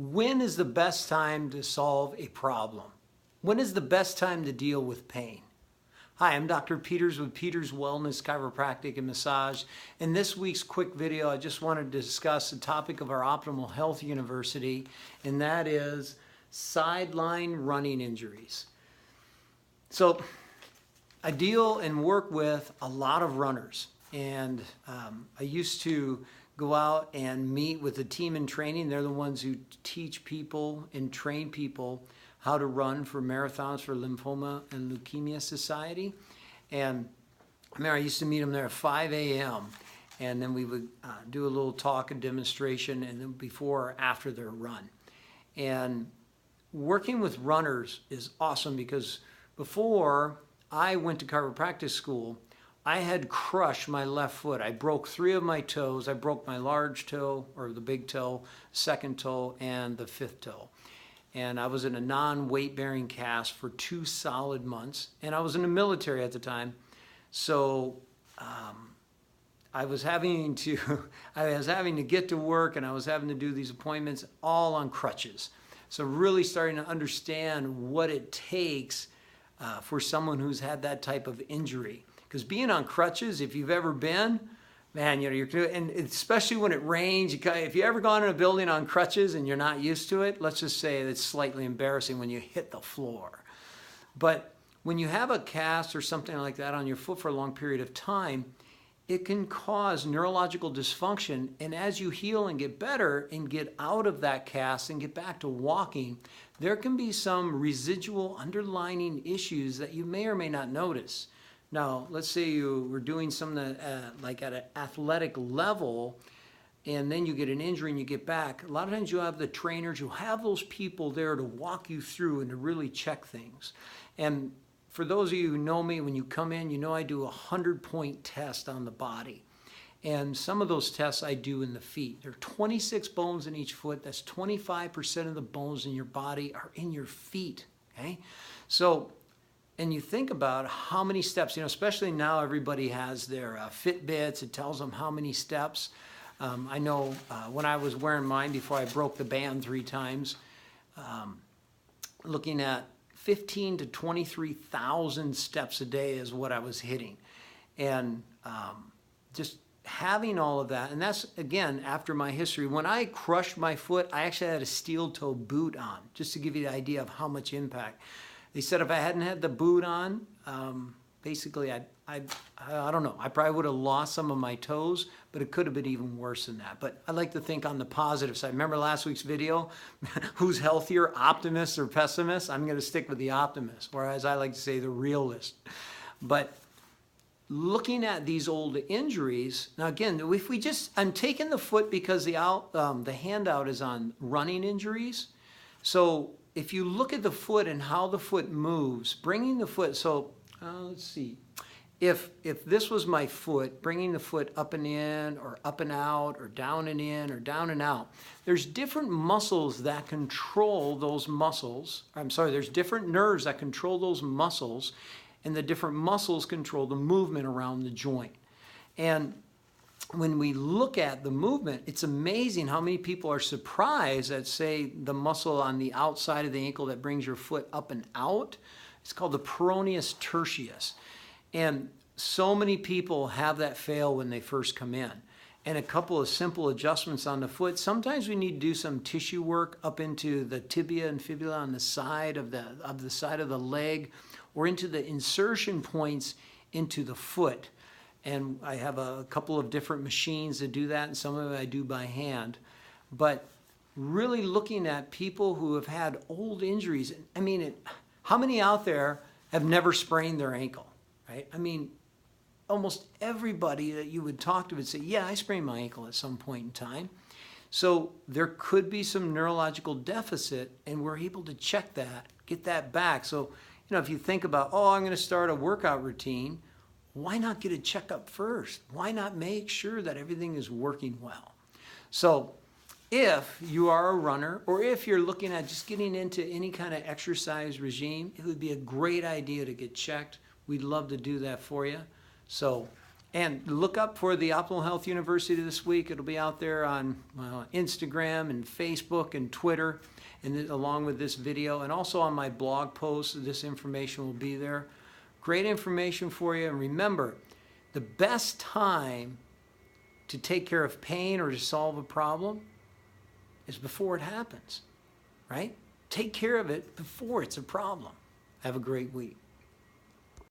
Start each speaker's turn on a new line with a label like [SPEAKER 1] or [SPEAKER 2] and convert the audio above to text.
[SPEAKER 1] When is the best time to solve a problem? When is the best time to deal with pain? Hi, I'm Dr. Peters with Peters Wellness, Chiropractic and Massage. In this week's quick video, I just wanted to discuss the topic of our Optimal Health University, and that is sideline running injuries. So I deal and work with a lot of runners, and I used to go out and meet with a team in training. They're the ones who teach people and train people how to run for marathons for Lymphoma and Leukemia Society. And I used to meet them there at 5 a.m. and then we would do a little talk and demonstration, and then before or after their run. And working with runners is awesome because before I went to chiropractic school, I had crushed my left foot. I broke 3 of my toes. I broke my large toe, or the big toe, second toe, and the 5th toe. And I was in a non-weight-bearing cast for 2 solid months. And I was in the military at the time. So I was having to get to work, and I was having to do these appointments all on crutches. So really starting to understand what it takes for someone who's had that type of injury. Because being on crutches, if you've ever been, man, and especially when it rains, if you've ever gone in a building on crutches and you're not used to it, let's just say it's slightly embarrassing when you hit the floor. But when you have a cast or something like that on your foot for a long period of time, it can cause neurological dysfunction. And as you heal and get better and get out of that cast and get back to walking, there can be some residual underlying issues that you may or may not notice. Now, let's say you were doing something like at an athletic level, and then you get an injury and you get back. A lot of times you'll have the trainers, you'll have those people there to walk you through and to really check things. And for those of you who know me, when you come in, you know I do a 100-point test on the body. And some of those tests I do in the feet. There are 26 bones in each foot. That's 25% of the bones in your body are in your feet, okay? So, and you think about how many steps, especially now everybody has their Fitbits. It tells them how many steps. I know when I was wearing mine before I broke the band 3 times, looking at 15 to 23,000 steps a day is what I was hitting. And just having all of that, and that's, again, after my history. When I crushed my foot, I actually had a steel toe boot on, just to give you the idea of how much impact. They said if I hadn't had the boot on, basically I don't know, I probably would have lost some of my toes, but it could have been even worse than that. But I like to think on the positive side. Remember last week's video? Who's healthier, optimist or pessimist? I'm going to stick with the optimist, or as I like to say, the realist. But looking at these old injuries, now again, if we just, I'm taking the foot because the handout is on running injuries. So if you look at the foot and how the foot moves, bringing the foot, so let's see. If this was my foot, bringing the foot up and in, or up and out, or down and in, or down and out, there's different muscles that control those muscles. There's different nerves that control those muscles, and the different muscles control the movement around the joint. And when we look at the movement, it's amazing how many people are surprised at, say, the muscle on the outside of the ankle that brings your foot up and out. It's called the peroneus tertius. And so many people have that fail when they first come in. And a couple of simple adjustments on the foot. Sometimes we need to do some tissue work up into the tibia and fibula on the side of the side of the leg, or into the insertion points into the foot. And I have a couple of different machines that do that, and some of it I do by hand. But really looking at people who have had old injuries, how many out there have never sprained their ankle, right? Almost everybody that you would talk to would say, yeah, I sprained my ankle at some point in time. So there could be some neurological deficit, and we're able to check that, get that back. So, if you think about, I'm going to start a workout routine, why not get a checkup first? Why not make sure that everything is working well? So if you are a runner, or if you're looking at just getting into any kind of exercise regime, it would be a great idea to get checked. We'd love to do that for you. So And look up for the Optimal Health University this week. It'll be out there on Instagram and Facebook and Twitter, and along with this video, and also on my blog post. This information will be there. Great information for you. And remember, the best time to take care of pain or to solve a problem is before it happens, right? Take care of it before it's a problem. Have a great week.